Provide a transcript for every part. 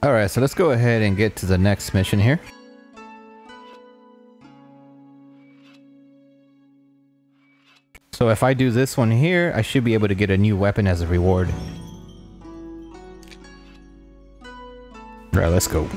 Alright, so let's go ahead and get to the next mission here. So if I do this one here, I should be able to get a new weapon as a reward. Alright, let's go.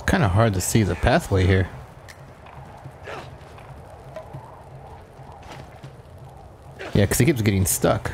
Kind of hard to see the pathway here. Yeah, because he keeps getting stuck.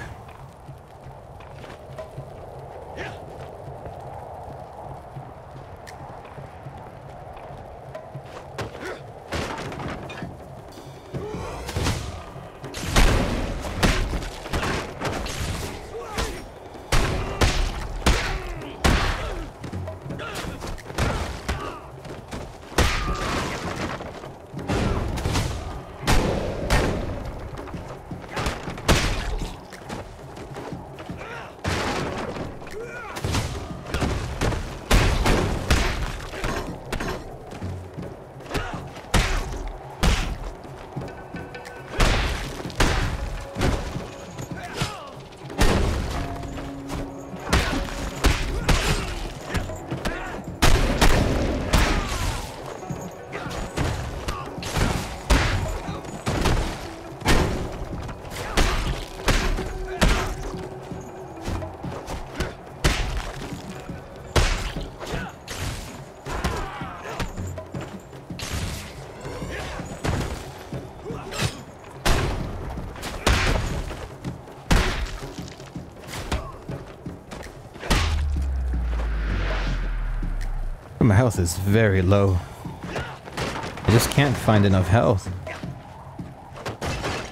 My health is very low. I just can't find enough health.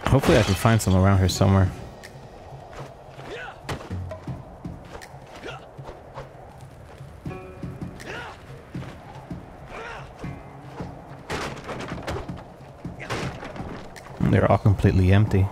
Hopefully I can find some around here somewhere. They're all completely empty.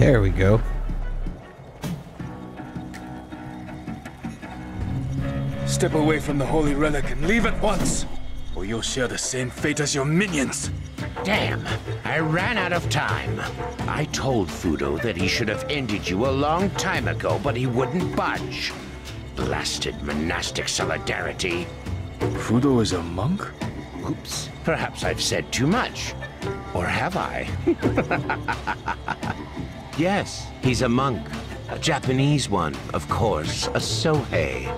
There we go. Step away from the holy relic and leave at once, or you'll share the same fate as your minions. Damn, I ran out of time. I told Fudo that he should have ended you a long time ago, but he wouldn't budge. Blasted monastic solidarity. Fudo is a monk? Oops, perhaps I've said too much. Or have I? Yes, he's a monk. A Japanese one, of course, a Sohei.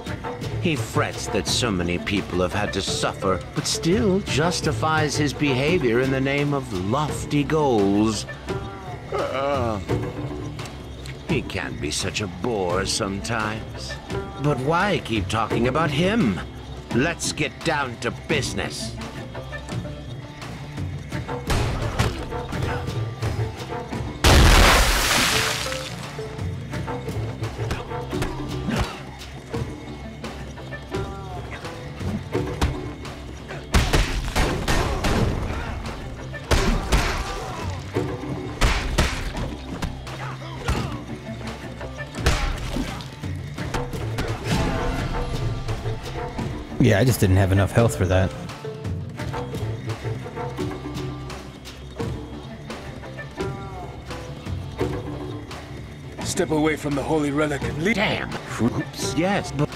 He frets that so many people have had to suffer, but still justifies his behavior in the name of lofty goals. He can be such a bore sometimes. But why keep talking about him? Let's get down to business. Yeah, I just didn't have enough health for that. Step away from the holy relic and leave. Damn. Oops. Yes, but...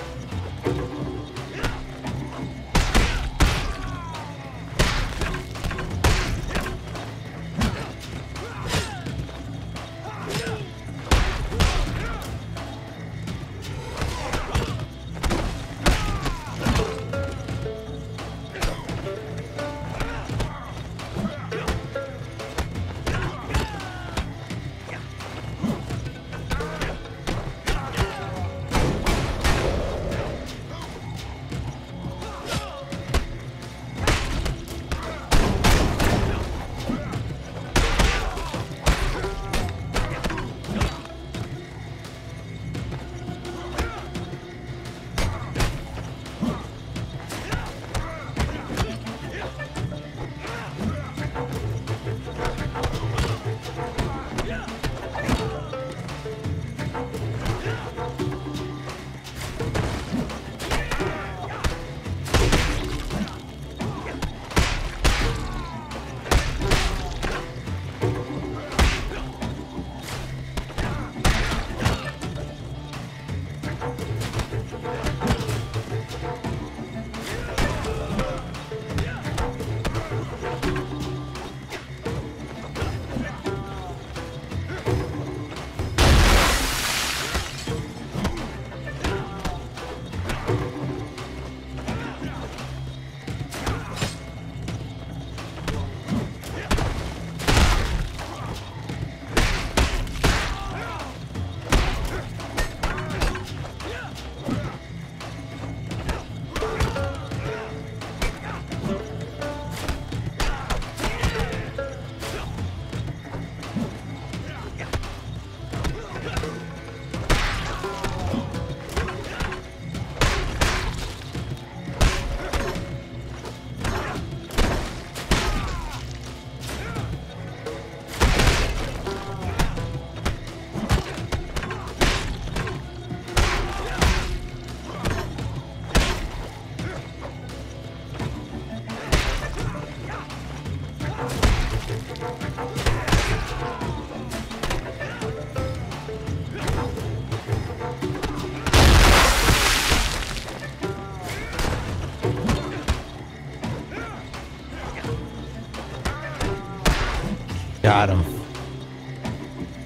Got him.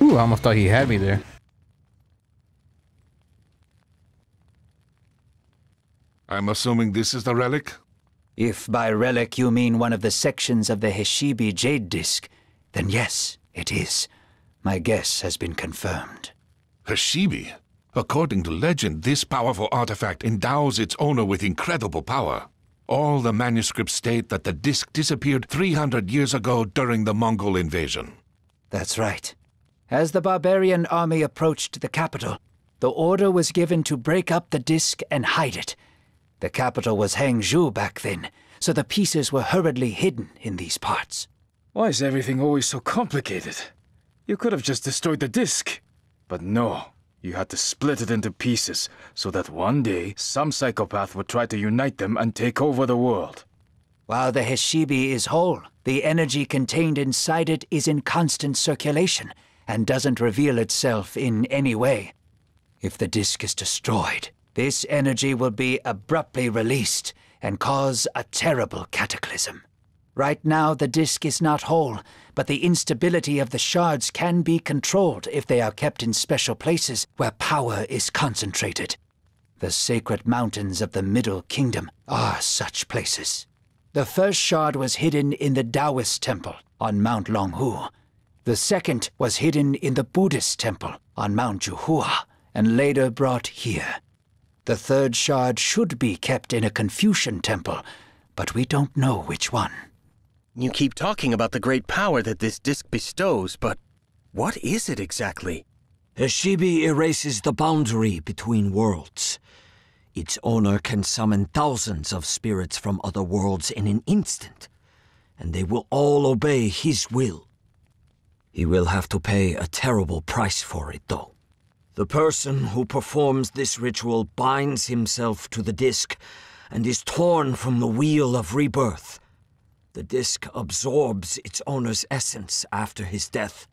Ooh, I almost thought he had me there. I'm assuming this is the relic? If by relic you mean one of the sections of the Heshibi Jade Disc, then yes, it is. My guess has been confirmed. Heshibi? According to legend, this powerful artifact endows its owner with incredible power. All the manuscripts state that the disc disappeared 300 years ago during the Mongol invasion. That's right. As the barbarian army approached the capital, the order was given to break up the disc and hide it. The capital was Hangzhou back then, so the pieces were hurriedly hidden in these parts. Why is everything always so complicated? You could have just destroyed the disc. But no, you had to split it into pieces so that one day some psychopath would try to unite them and take over the world. While the Heshibi is whole, the energy contained inside it is in constant circulation and doesn't reveal itself in any way. If the disc is destroyed, this energy will be abruptly released and cause a terrible cataclysm. Right now, the disc is not whole, but the instability of the shards can be controlled if they are kept in special places where power is concentrated. The sacred mountains of the Middle Kingdom are such places. The first shard was hidden in the Taoist temple on Mount Longhu. The second was hidden in the Buddhist temple on Mount Juhua, and later brought here. The third shard should be kept in a Confucian temple, but we don't know which one. You keep talking about the great power that this disc bestows, but what is it exactly? Heshibi erases the boundary between worlds. Its owner can summon thousands of spirits from other worlds in an instant, and they will all obey his will. He will have to pay a terrible price for it, though. The person who performs this ritual binds himself to the disc and is torn from the wheel of rebirth. The disc absorbs its owner's essence after his death,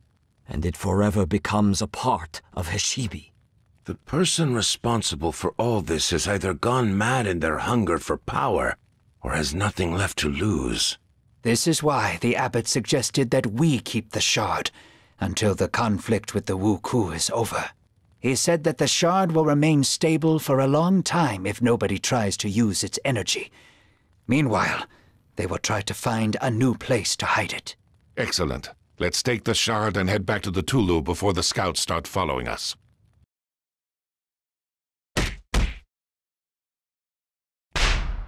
and it forever becomes a part of Heshibi. The person responsible for all this has either gone mad in their hunger for power, or has nothing left to lose. This is why the abbot suggested that we keep the shard until the conflict with the Wu Ku is over. He said that the shard will remain stable for a long time if nobody tries to use its energy. Meanwhile, they will try to find a new place to hide it. Excellent. Let's take the shard and head back to the Tulu before the scouts start following us.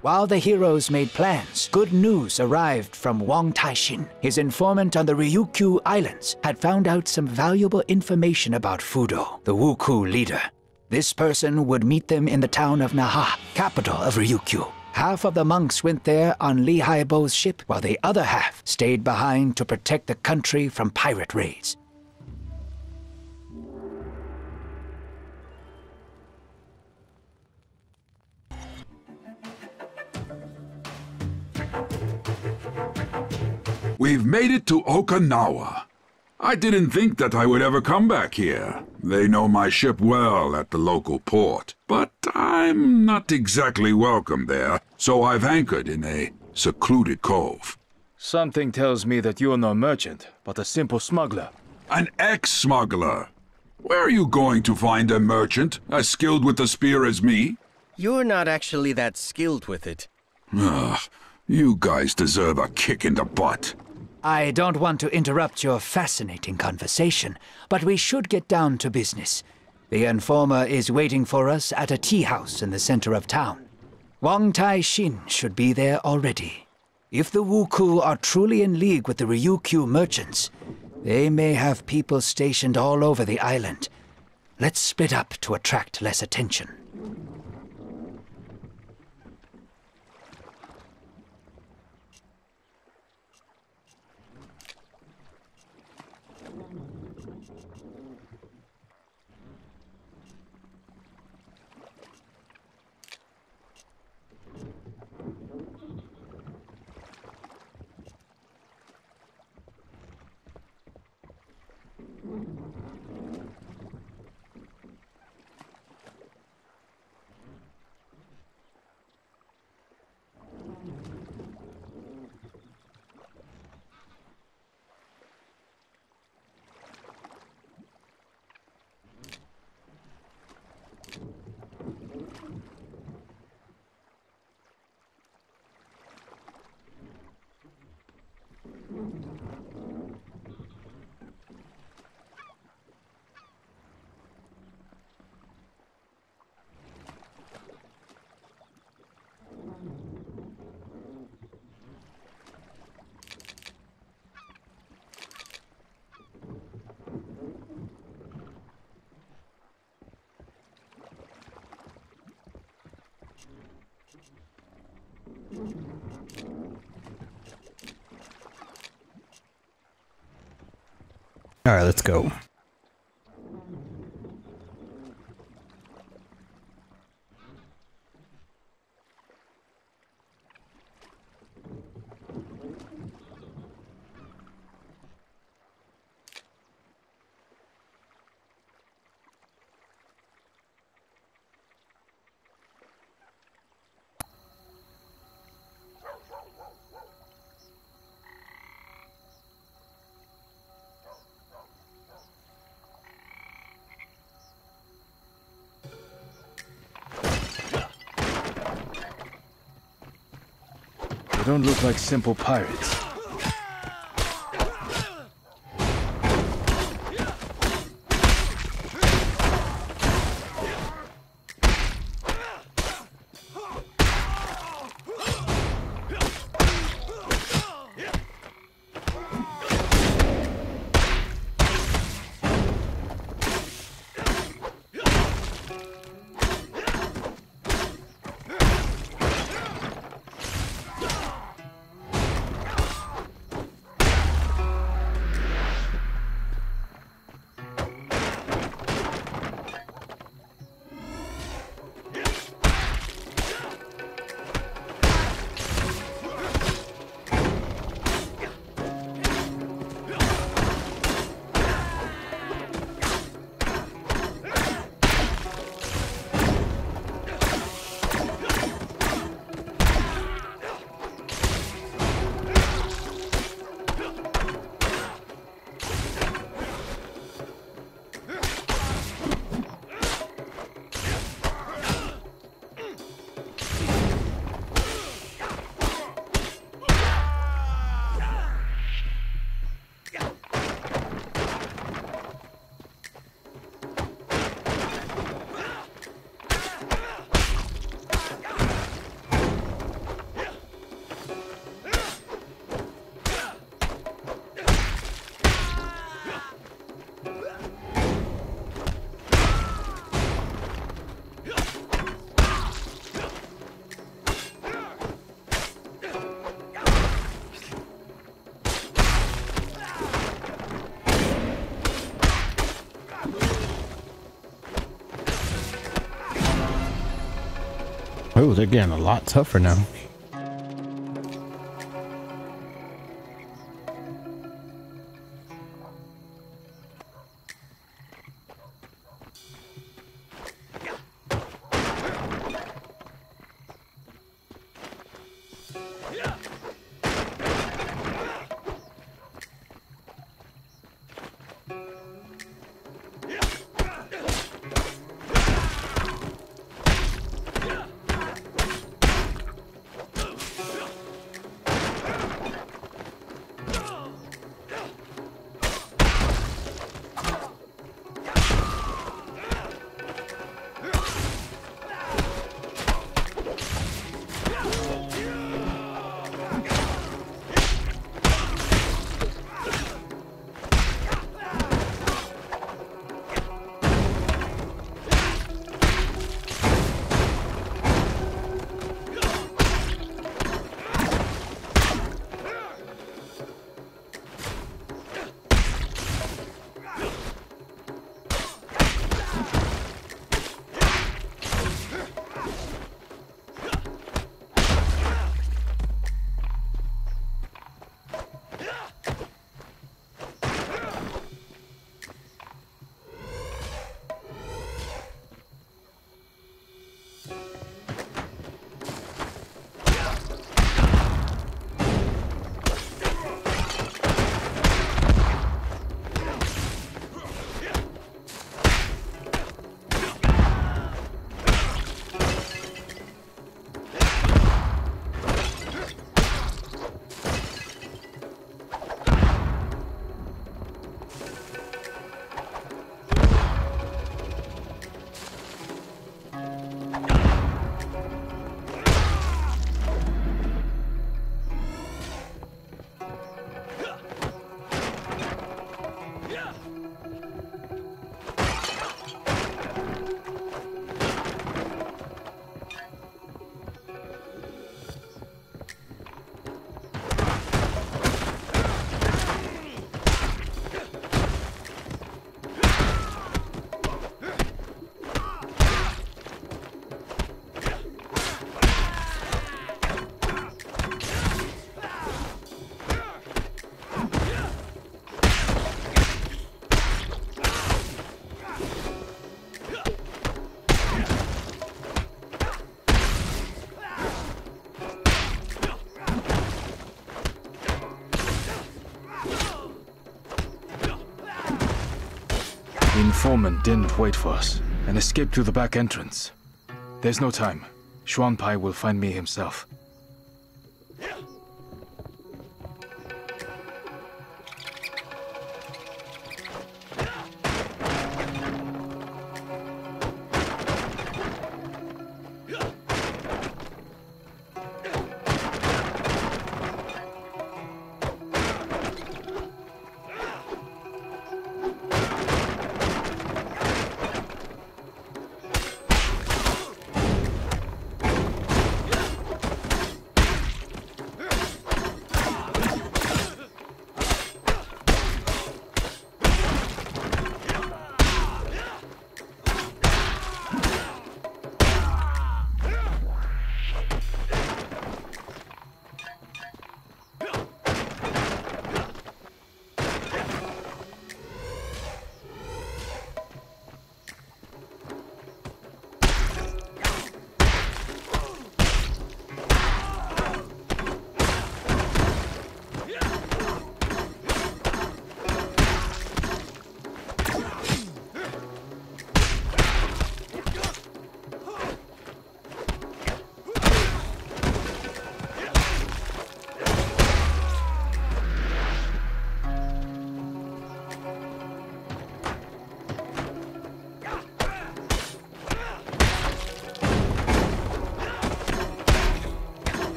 While the heroes made plans, good news arrived from Wang Taixin. His informant on the Ryukyu Islands had found out some valuable information about Fudo, the Wuku leader. This person would meet them in the town of Naha, capital of Ryukyu. Half of the monks went there on Li Haibo's ship, while the other half stayed behind to protect the country from pirate raids. We've made it to Okinawa. I didn't think that I would ever come back here. They know my ship well at the local port. But I'm not exactly welcome there, so I've anchored in a secluded cove. Something tells me that you're no merchant, but a simple smuggler. An ex-smuggler. Where are you going to find a merchant as skilled with the spear as me? You're not actually that skilled with it. Ugh, you guys deserve a kick in the butt. I don't want to interrupt your fascinating conversation, but we should get down to business. The informer is waiting for us at a tea house in the center of town. Wang Taixin should be there already. If the Wuku are truly in league with the Ryukyu merchants, they may have people stationed all over the island. Let's split up to attract less attention. Alright, let's go. They don't look like simple pirates. Oh, they're getting a lot tougher now. informant didn't wait for us and escaped through the back entrance. There's no time. Xuanpai will find me himself.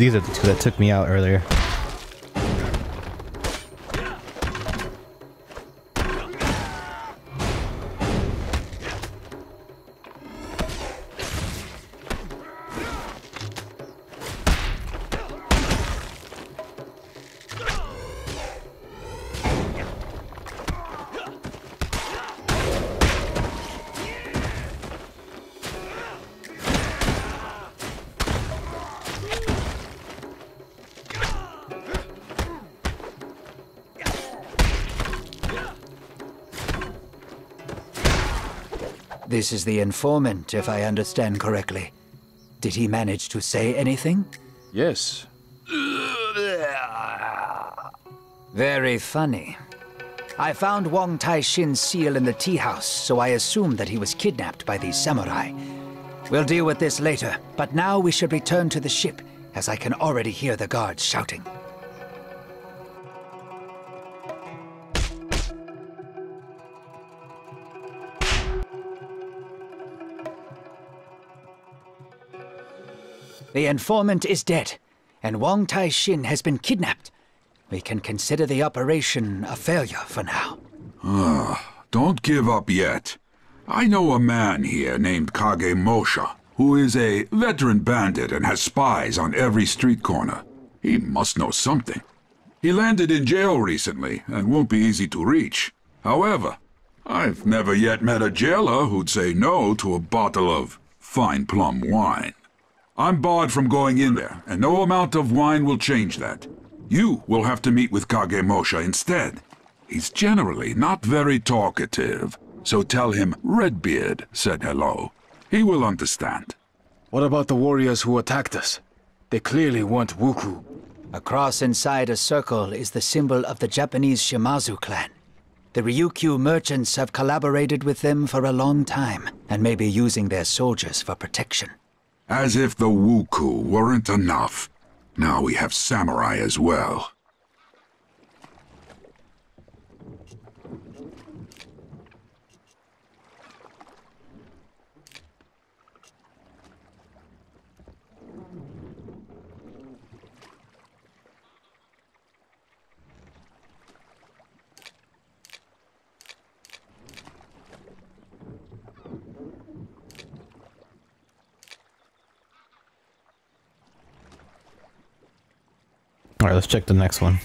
These are the two that took me out earlier. This is the informant, if I understand correctly. Did he manage to say anything? Yes. Very funny. I found Wong Tai-shin's seal in the tea house, so I assume that he was kidnapped by these samurai. We'll deal with this later, but now we should return to the ship, as I can already hear the guards shouting. The informant is dead, and Wong Tai-shin has been kidnapped. We can consider the operation a failure for now. Don't give up yet. I know a man here named Kage Mosha, who is a veteran bandit and has spies on every street corner. He must know something. He landed in jail recently and won't be easy to reach. However, I've never yet met a jailer who'd say no to a bottle of fine plum wine. I'm barred from going in there, and no amount of wine will change that. You will have to meet with Kage Mosha instead. He's generally not very talkative, so tell him Redbeard said hello. He will understand. What about the warriors who attacked us? They clearly weren't Wuku. A cross inside a circle is the symbol of the Japanese Shimazu clan. The Ryukyu merchants have collaborated with them for a long time, and may be using their soldiers for protection. As if the Wuku weren't enough. Now we have samurai as well. Alright, let's check the next one.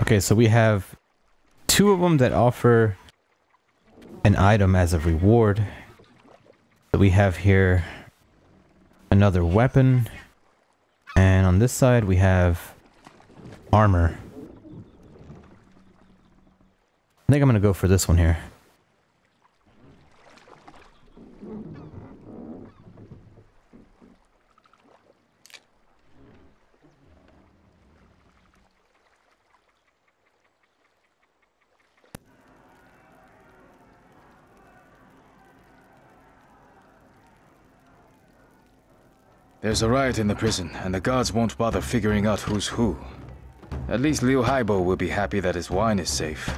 Okay, so we have two of them that offer an item as a reward. So we have here another weapon, and on this side we have armor. I think I'm gonna go for this one here. There's a riot in the prison, and the guards won't bother figuring out who's who. At least Liu Haibo will be happy that his wine is safe.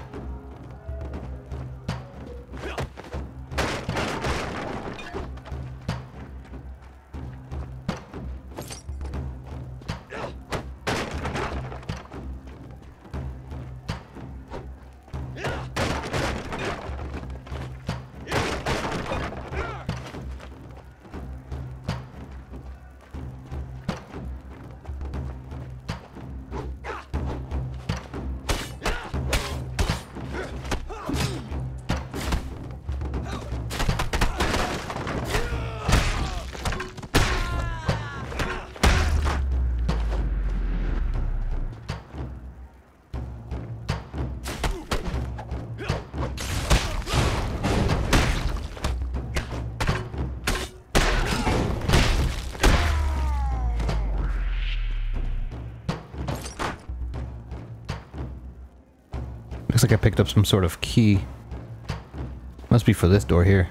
Looks like I picked up some sort of key. Must be for this door here.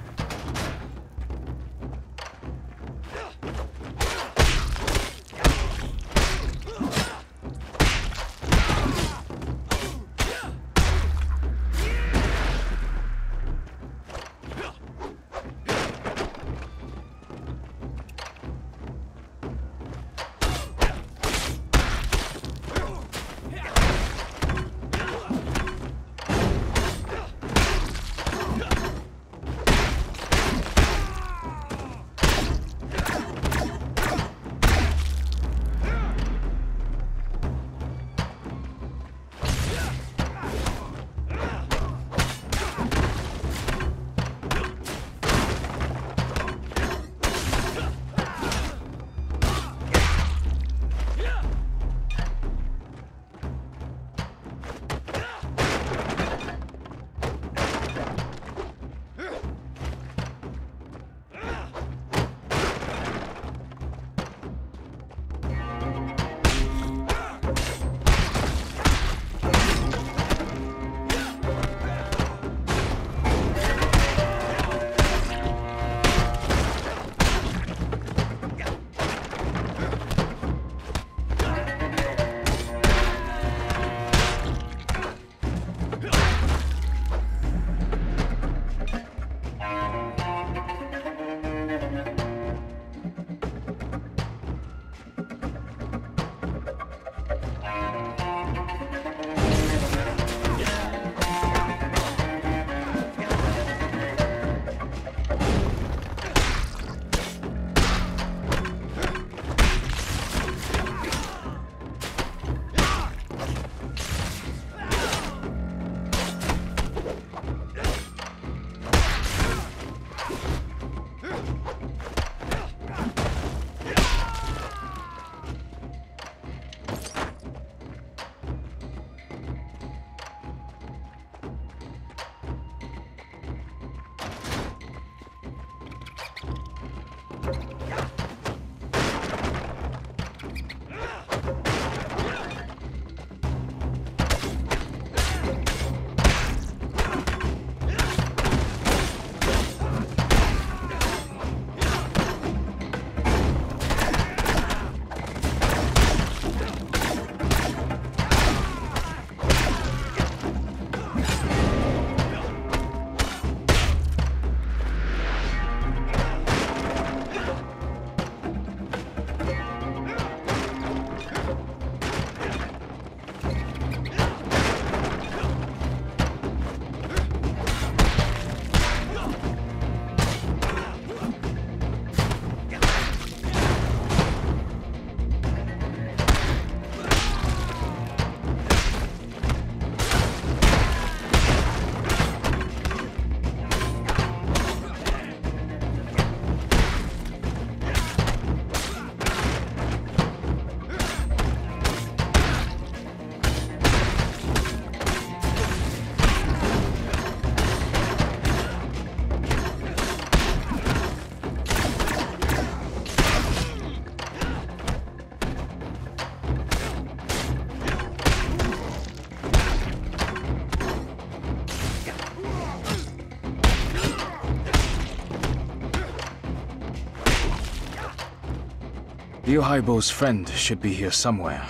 Ryohaibo's friend should be here somewhere.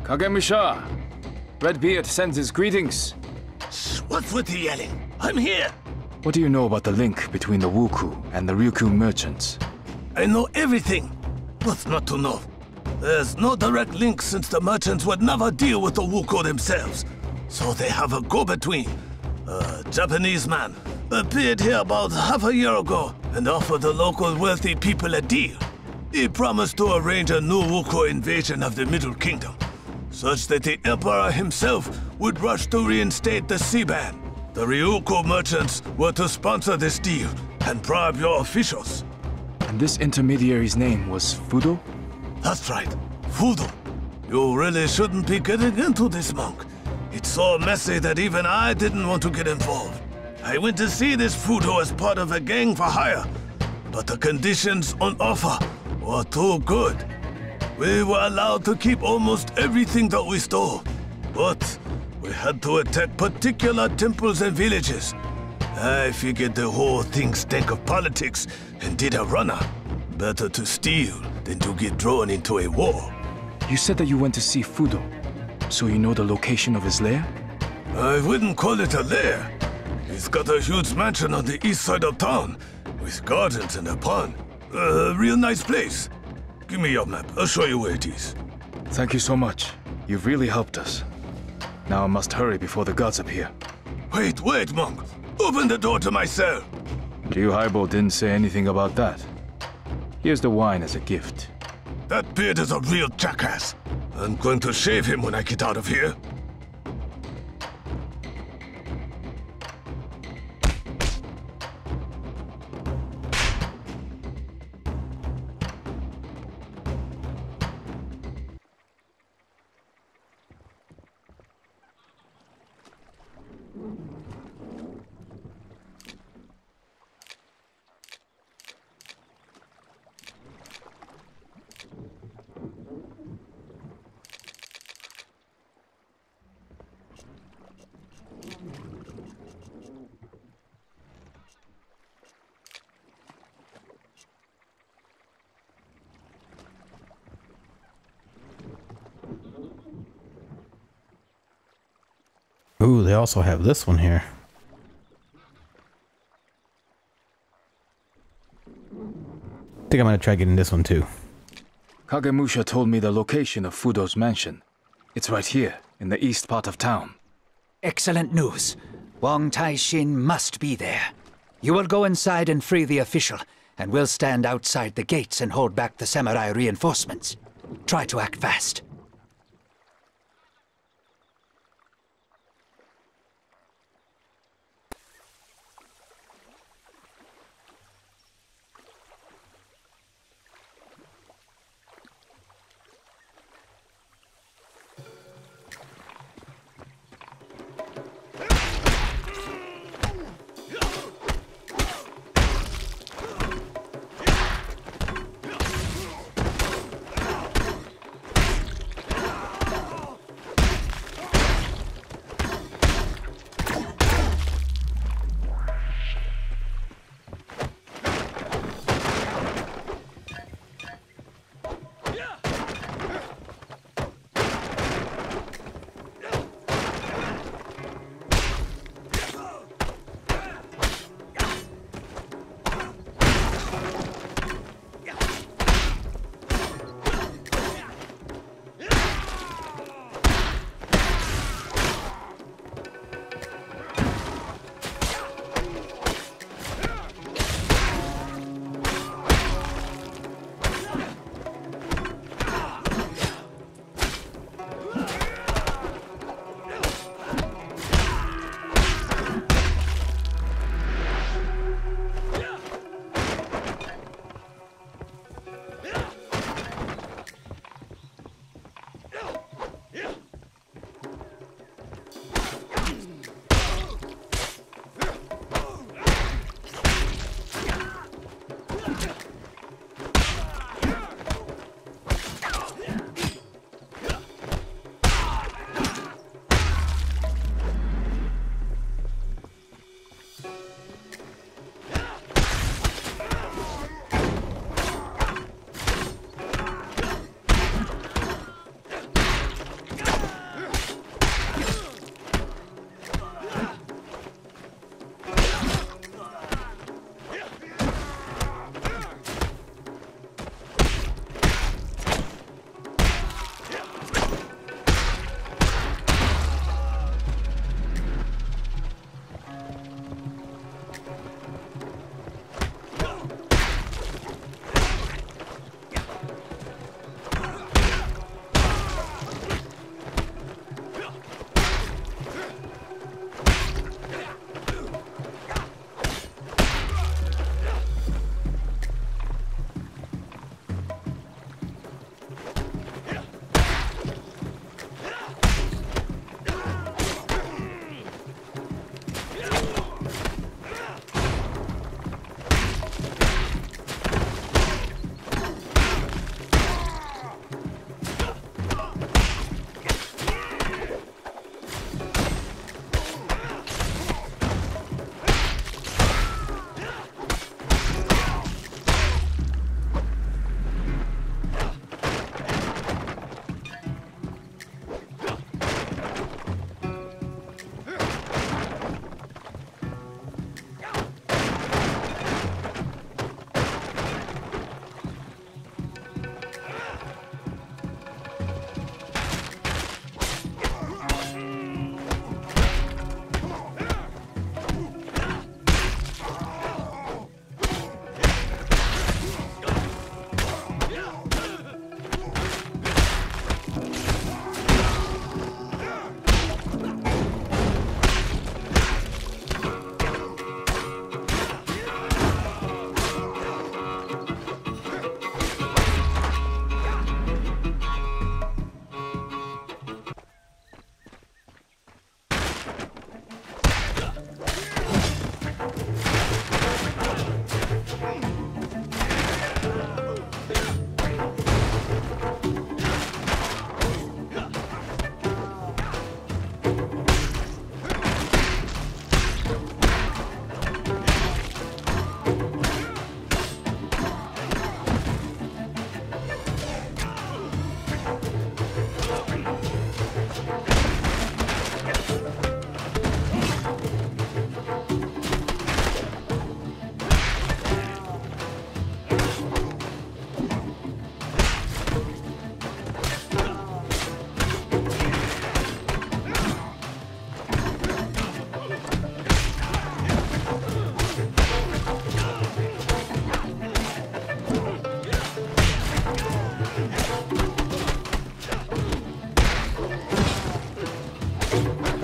Kagemusha! Redbeard sends his greetings. What's with the yelling? I'm here! What do you know about the link between the Wuku and the Ryukyu merchants? I know everything. What's not to know? There's no direct link since the merchants would never deal with the Wuku themselves. So they have a go-between. A Japanese man appeared here about half a year ago and offered the local wealthy people a deal. He promised to arrange a new Wuku invasion of the Middle Kingdom, such that the Emperor himself would rush to reinstate the sea ban. The Ryukyu merchants were to sponsor this deal and bribe your officials. And this intermediary's name was Fudo? That's right, Fudo. You really shouldn't be getting into this, monk. It's so messy that even I didn't want to get involved. I went to see this Fudo as part of a gang for hire, but the conditions on offer were too good. We were allowed to keep almost everything that we stole, but we had to attack particular temples and villages. I figured the whole thing stank of politics and did a runner. Better to steal than to get drawn into a war. You said that you went to see Fudo, so you know the location of his lair? I wouldn't call it a lair. He's got a huge mansion on the east side of town, with gardens and a pond. A real nice place. Give me your map, I'll show you where it is. Thank you so much. You've really helped us. Now I must hurry before the gods appear. Wait, monk. Open the door to my cell. Ryohaibo didn't say anything about that. Here's the wine as a gift. That beard is a real jackass. I'm going to shave him when I get out of here. Ooh, they also have this one here. I think I'm gonna try getting this one too. Kagemusha told me the location of Fudo's mansion. It's right here, in the east part of town. Excellent news. Wang Taishin must be there. You will go inside and free the official, and we'll stand outside the gates and hold back the samurai reinforcements. Try to act fast.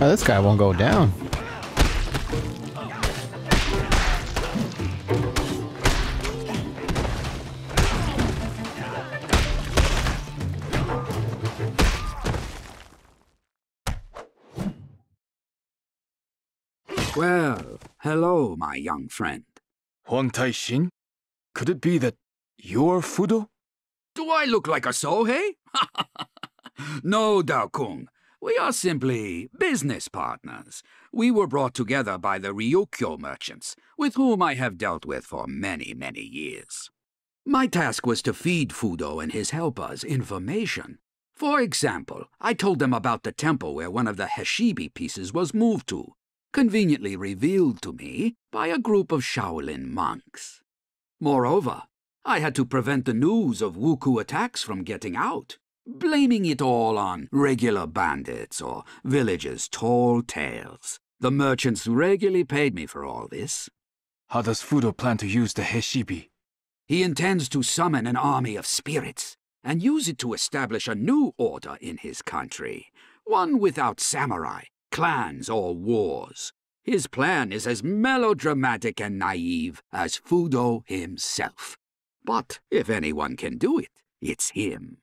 Oh, this guy won't go down. Well, hello, my young friend. Huang Tai-shin? Could it be that you're Fudo? Do I look like a Sohei? No, Dao Kung. We are simply business partners. We were brought together by the Ryukyo merchants, with whom I have dealt with for many, many years. My task was to feed Fudo and his helpers information. For example, I told them about the temple where one of the Heshibi pieces was moved to, conveniently revealed to me by a group of Shaolin monks. Moreover, I had to prevent the news of Wuku attacks from getting out, blaming it all on regular bandits or villagers' tall tales. The merchants regularly paid me for all this. How does Fudo plan to use the Heshibi? He intends to summon an army of spirits and use it to establish a new order in his country, one without samurai, clans, or wars. His plan is as melodramatic and naive as Fudo himself. But if anyone can do it, it's him.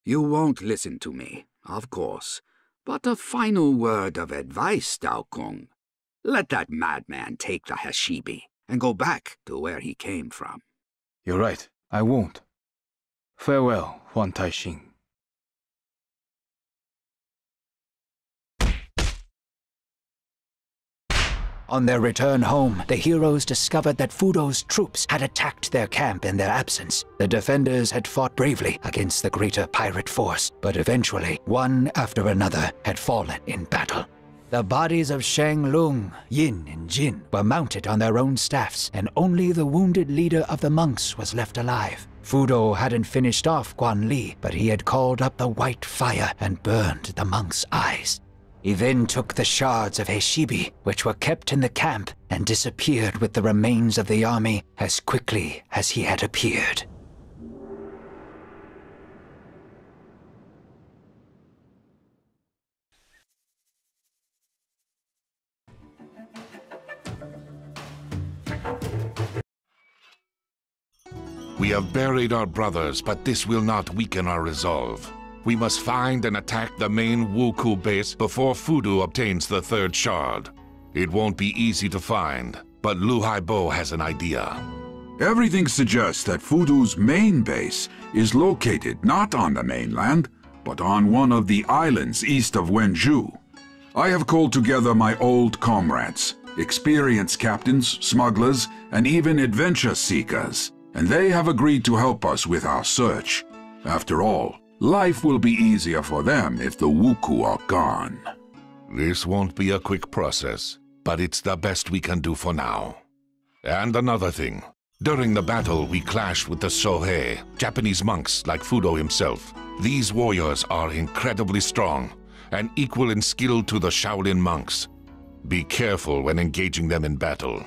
You won't listen to me, of course, but a final word of advice, Dao Kung. Let that madman take the Heshibi and go back to where he came from. You're right, I won't. Farewell, Huang Tai-shin. On their return home, the heroes discovered that Fudo's troops had attacked their camp in their absence. The defenders had fought bravely against the greater pirate force, but eventually, one after another had fallen in battle. The bodies of Shang Lung, Yin, and Jin were mounted on their own staffs, and only the wounded leader of the monks was left alive. Fudo hadn't finished off Guan Li, but he had called up the white fire and burned the monks' eyes. He then took the shards of Heshibi, which were kept in the camp, and disappeared with the remains of the army as quickly as he had appeared. We have buried our brothers, but this will not weaken our resolve. We must find and attack the main Wuku base before Fudo obtains the third shard. It won't be easy to find, but Lu Haibo has an idea. Everything suggests that Fudo's main base is located not on the mainland, but on one of the islands east of Wenju. I have called together my old comrades, experienced captains, smugglers, and even adventure seekers, and they have agreed to help us with our search. After all, life will be easier for them if the Wuku are gone. This won't be a quick process, but it's the best we can do for now. And another thing. During the battle, we clashed with the Sohei, Japanese monks like Fudo himself. These warriors are incredibly strong and equal in skill to the Shaolin monks. Be careful when engaging them in battle.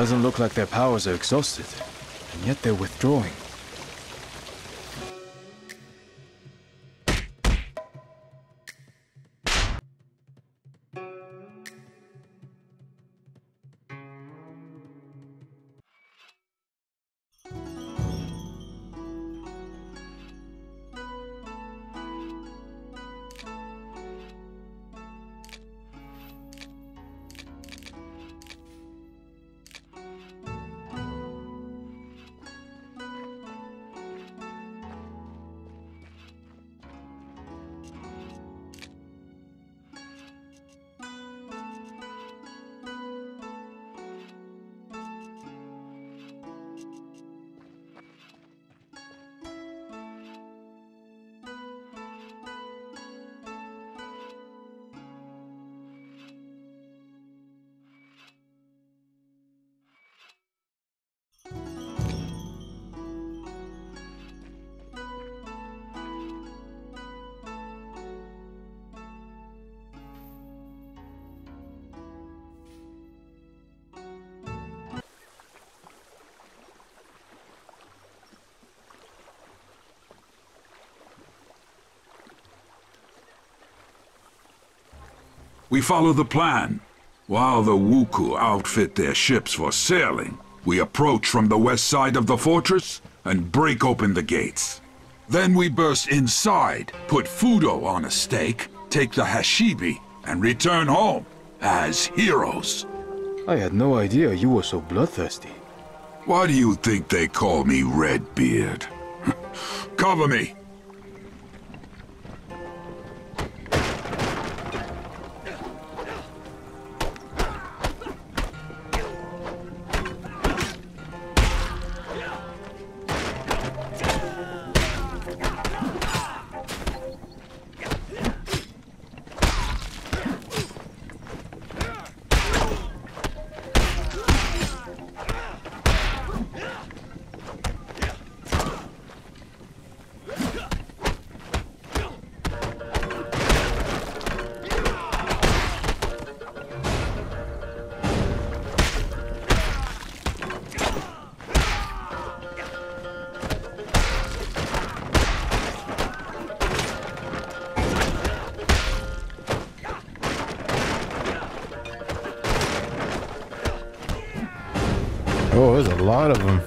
Doesn't look like their powers are exhausted, and yet they're withdrawing. We follow the plan. While the Wuku outfit their ships for sailing, we approach from the west side of the fortress and break open the gates. Then we burst inside, put Fudo on a stake, take the Hashibi, and return home as heroes. I had no idea you were so bloodthirsty. Why do you think they call me Redbeard? Cover me! Oh, there's a lot of them.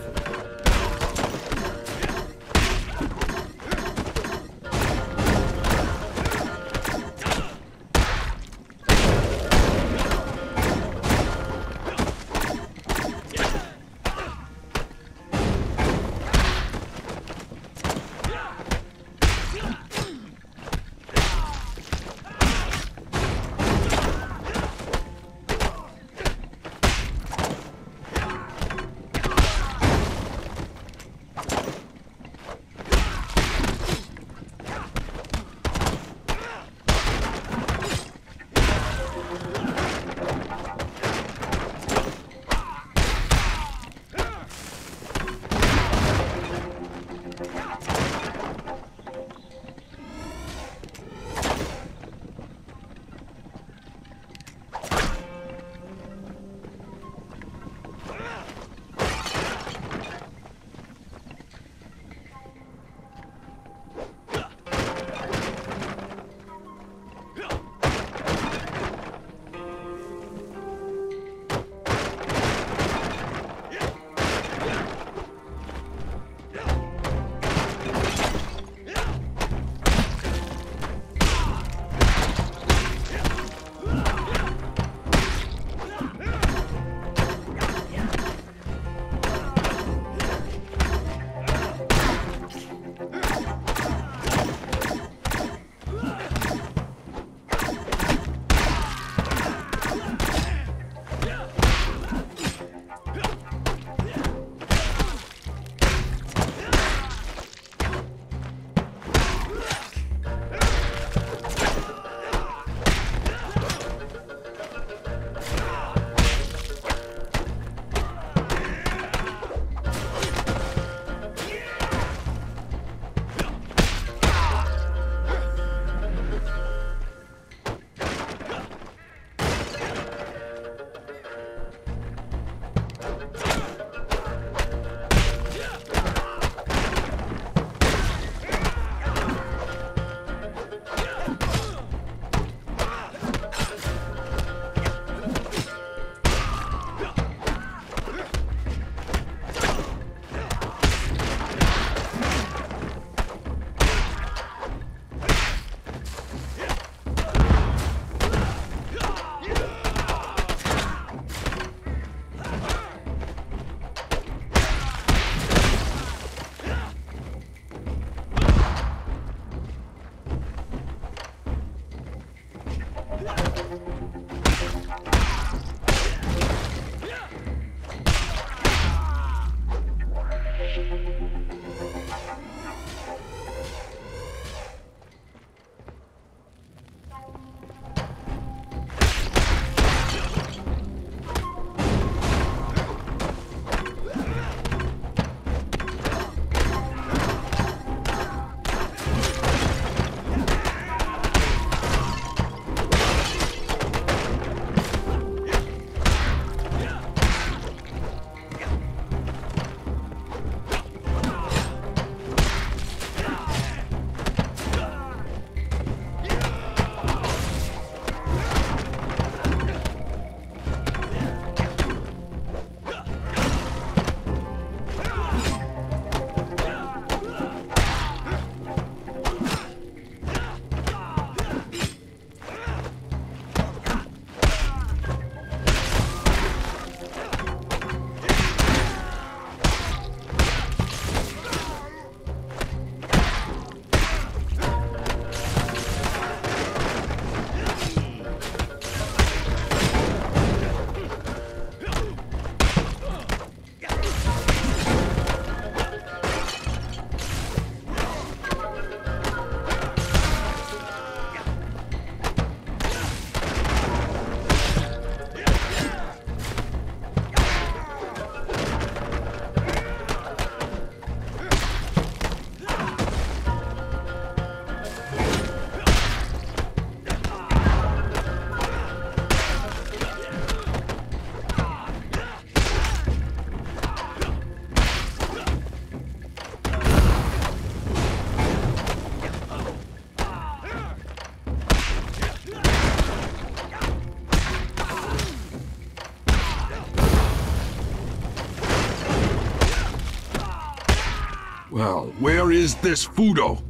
Well, where is this Fudo?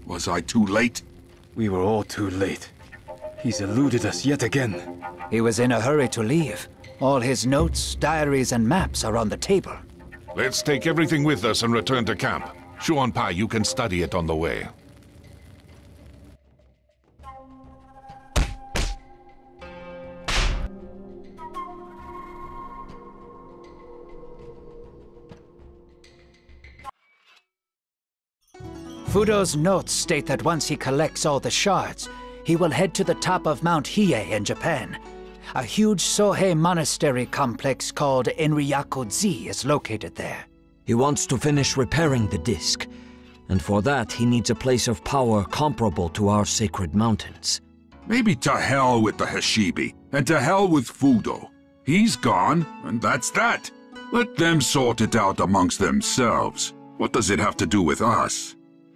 Was I too late? We were all too late. He's eluded us yet again. He was in a hurry to leave. All his notes, diaries, and maps are on the table. Let's take everything with us and return to camp. Shuan Pai, you can study it on the way. Fudo's notes state that once he collects all the shards, he will head to the top of Mount Hiei in Japan. A huge Sohei monastery complex called Enryaku-ji is located there. He wants to finish repairing the disc, and for that he needs a place of power comparable to our sacred mountains. Maybe to hell with the Hashibi, and to hell with Fudo. He's gone, and that's that. Let them sort it out amongst themselves. What does it have to do with us?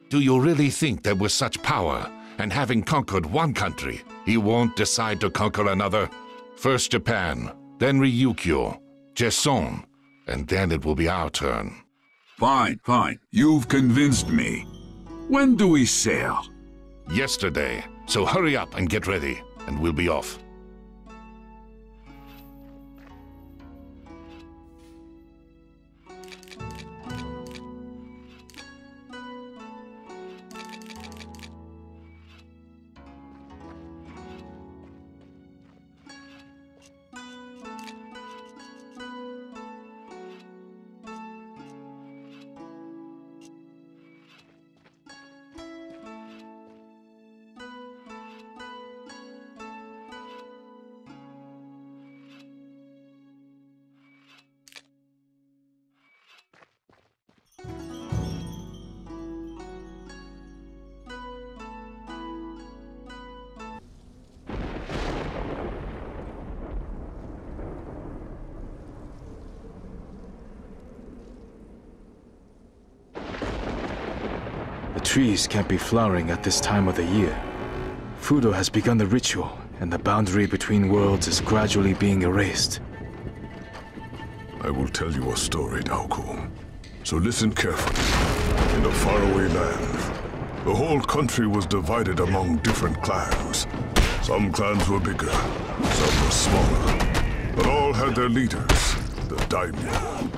Do you really think that with such power, and having conquered one country, he won't decide to conquer another? First Japan, then Ryukyu, Jeson, and then it will be our turn. Fine, fine. You've convinced me. When do we sail? Yesterday, so hurry up and get ready, and we'll be off. The trees can't be flowering at this time of the year. Fudo has begun the ritual, and the boundary between worlds is gradually being erased. I will tell you a story, Daokun. So listen carefully. In a faraway land, the whole country was divided among different clans. Some clans were bigger, some were smaller, but all had their leaders, the daimyo.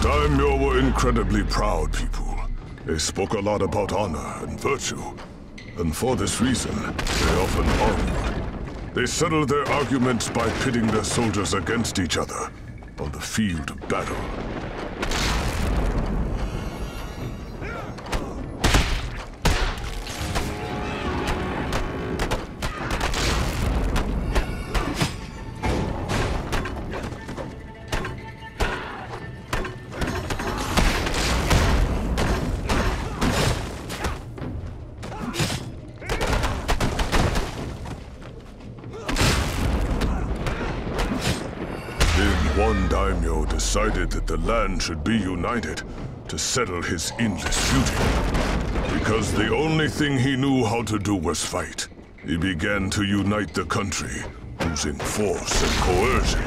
Daimyo were incredibly proud people. They spoke a lot about honor and virtue. And for this reason, they often argued. They settled their arguments by pitting their soldiers against each other on the field of battle. One daimyo decided that the land should be united to settle his endless feuding. Because the only thing he knew how to do was fight, he began to unite the country, using force and coercion.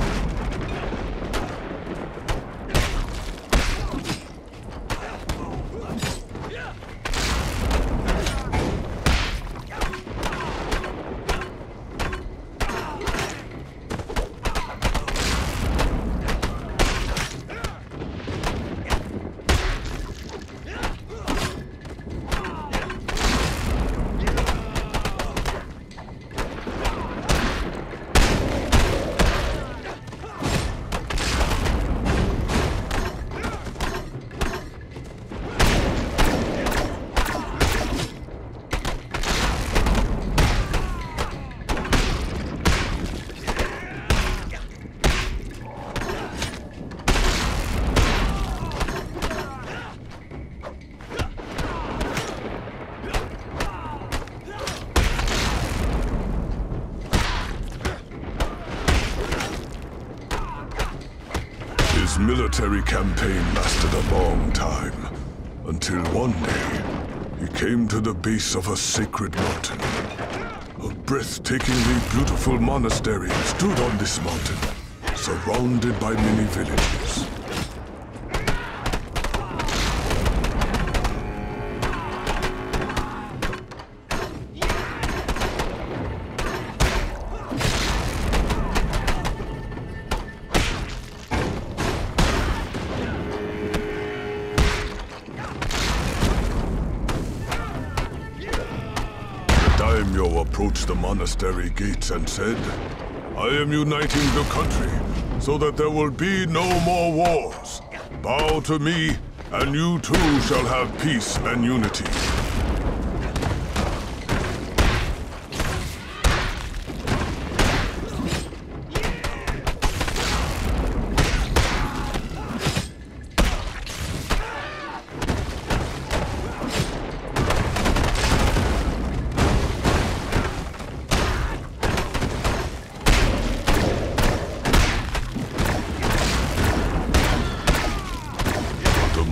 This military campaign lasted a long time, until one day, he came to the base of a sacred mountain. A breathtakingly beautiful monastery stood on this mountain, surrounded by many villages. Daimyo approached the monastery gates and said, "I am uniting the country so that there will be no more wars. Bow to me, and you too shall have peace and unity."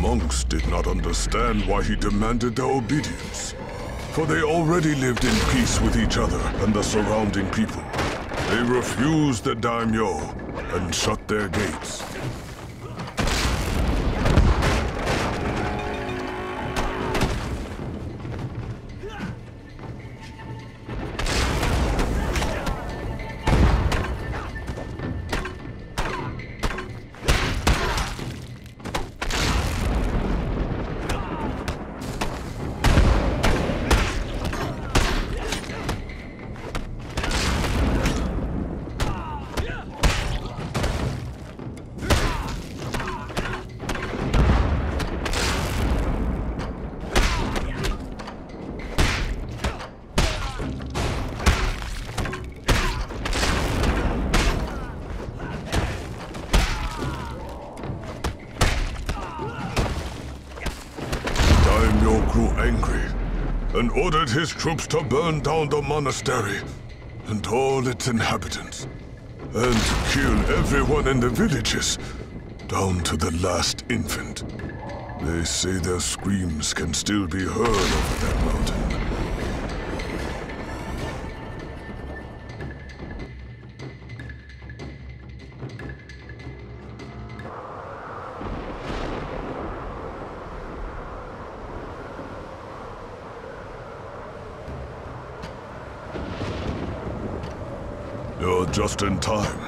Monks did not understand why he demanded their obedience, for they already lived in peace with each other and the surrounding people. They refused the daimyo and shut their gates. Daimyo grew angry and ordered his troops to burn down the monastery and all its inhabitants, and to kill everyone in the villages, down to the last infant. They say their screams can still be heard over that mountain. You're just in time.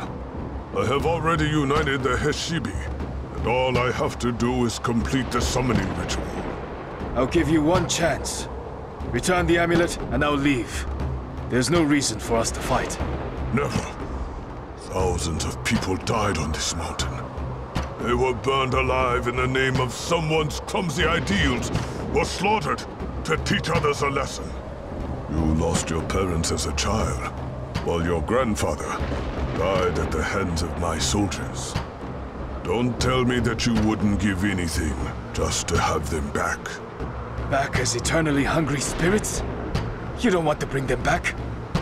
I have already united the Heshibi, and all I have to do is complete the summoning ritual. I'll give you one chance. Return the amulet, and I'll leave. There's no reason for us to fight. Never. Thousands of people died on this mountain. They were burned alive in the name of someone's clumsy ideals, or slaughtered to teach others a lesson. You lost your parents as a child, while your grandfather died at the hands of my soldiers. Don't tell me that you wouldn't give anything just to have them back. Back as eternally hungry spirits? You don't want to bring them back.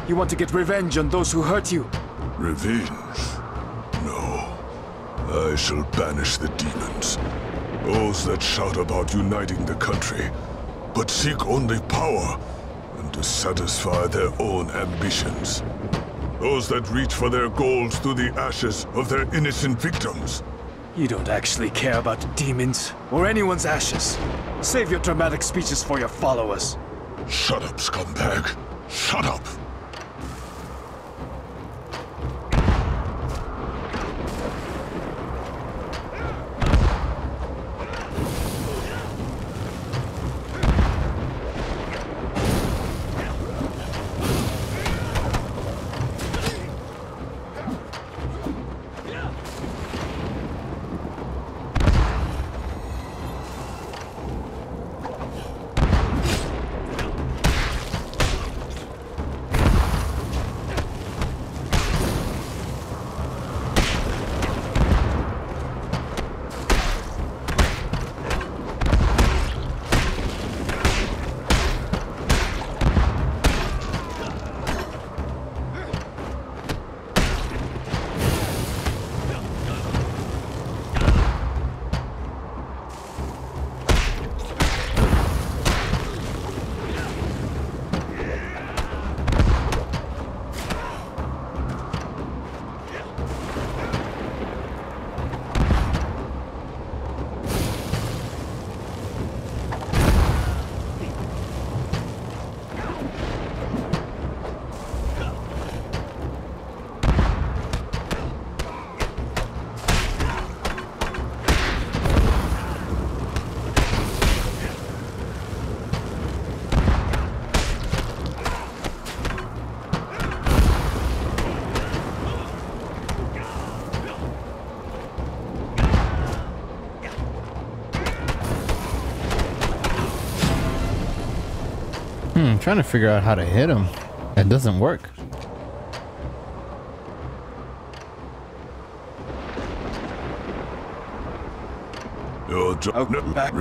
You want to get revenge on those who hurt you. Revenge? No. I shall banish the demons. Those that shout about uniting the country, but seek only power and to satisfy their own ambitions. Those that reach for their goals through the ashes of their innocent victims. You don't actually care about demons or anyone's ashes. Save your dramatic speeches for your followers. Shut up, scumbag. Shut up! trying to figure out how to hit him. It doesn't work. Back.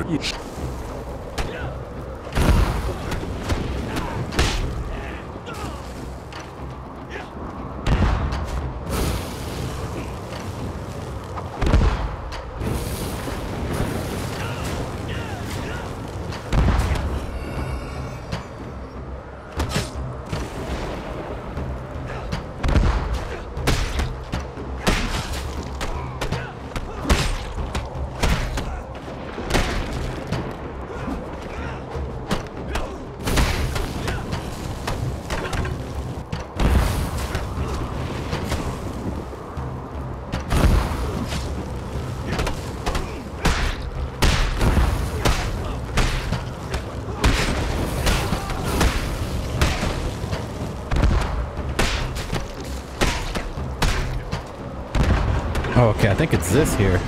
Oh, okay, I think it's this here.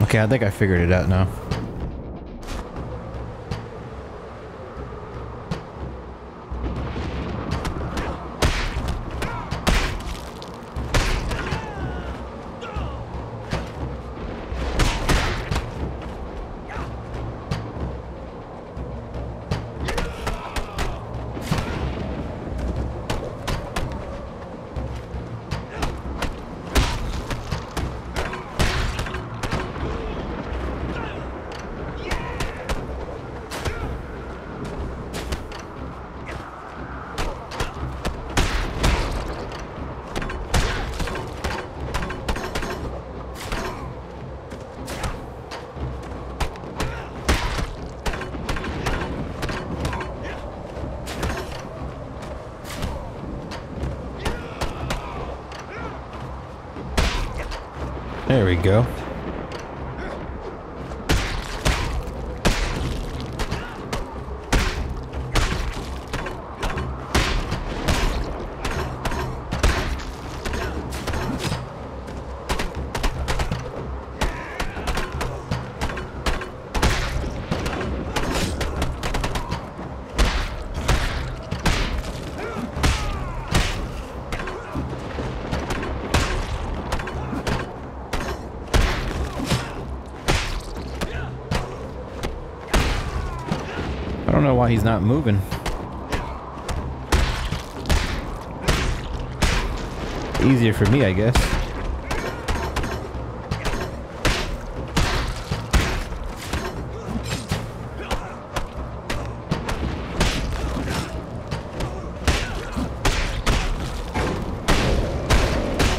Okay, I think I figured it out now. There we go. I don't know why he's not moving. Easier for me, I guess.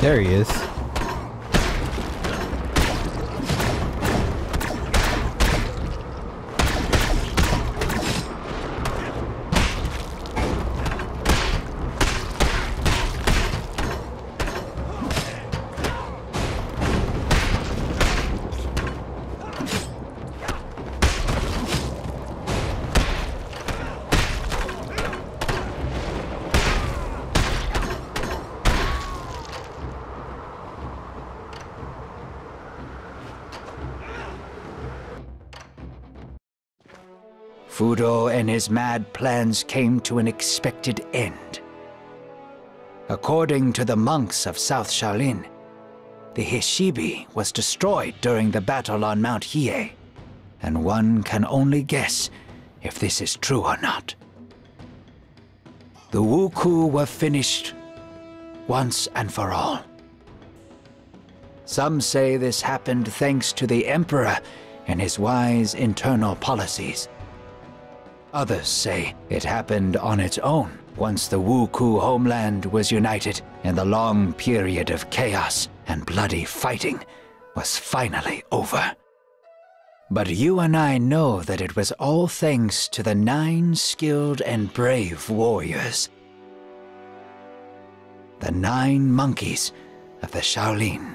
There he is. Fudo and his mad plans came to an expected end. According to the monks of South Shaolin, the Hishibi was destroyed during the battle on Mount Hiei, and one can only guess if this is true or not. The Wuku were finished once and for all. Some say this happened thanks to the Emperor and his wise internal policies. Others say it happened on its own once the Wuku homeland was united and the long period of chaos and bloody fighting was finally over. But you and I know that it was all thanks to the 9 skilled and brave warriors. The 9 monkeys of the Shaolin.